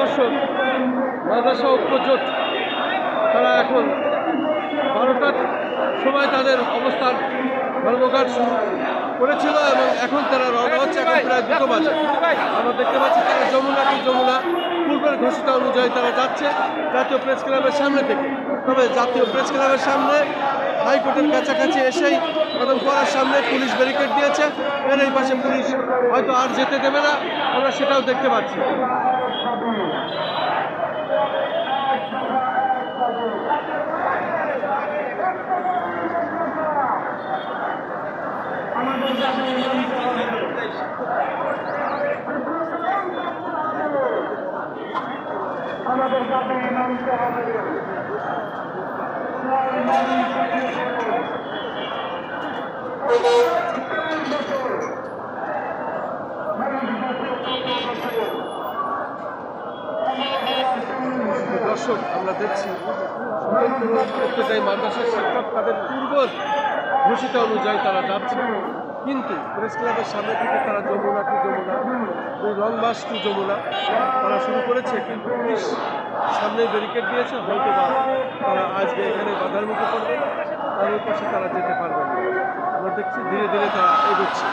দর্শক, মাদ্রাসা ঐক্য জোট তারা এখন 12টার সময় তাদের অবস্থান ধর্মঘট শুরু করেছিল এবং এখন তারা রওনা হচ্ছে। এখন প্রায় 2টো বাজে। আমরা দেখতে পাচ্ছি তারা যমুনা পূর্বের ঘোষণা অনুযায়ী তারা যাচ্ছে জাতীয় প্রেস ক্লাবের সামনে থেকে। তবে জাতীয় প্রেস ক্লাবের সামনে হাইকোর্টের কাছাকাছি এসেই প্রথম করার সামনে পুলিশ ব্যারিকেড দিয়েছে। এর এই পাশে পুলিশ হয়তো আর যেতে দেবে না, আমরা সেটাও দেখতে পাচ্ছি। আমাদের সাথে মানতে হবে। দর্শক, আমরা দেখছি প্রত্যেকটাই মাদ্রাসার শিক্ষক তাদের পূর্ব ঘোষিত অনুযায়ী তারা যাচ্ছে, কিন্তু প্রেস ক্লাবের সামনে থেকে তারা যমুনা ওই লং মার্চ টু যমুনা তারা শুরু করেছে, কিন্তু পুলিশ সামনে ব্যারিকেড দিয়েছে। হয়তো বা তারা আজকে এখানে বাধার মুখে পড়বে, তার ওই পাশে তারা যেতে পারবে না। আমরা দেখছি ধীরে ধীরে তারা এগোচ্ছে।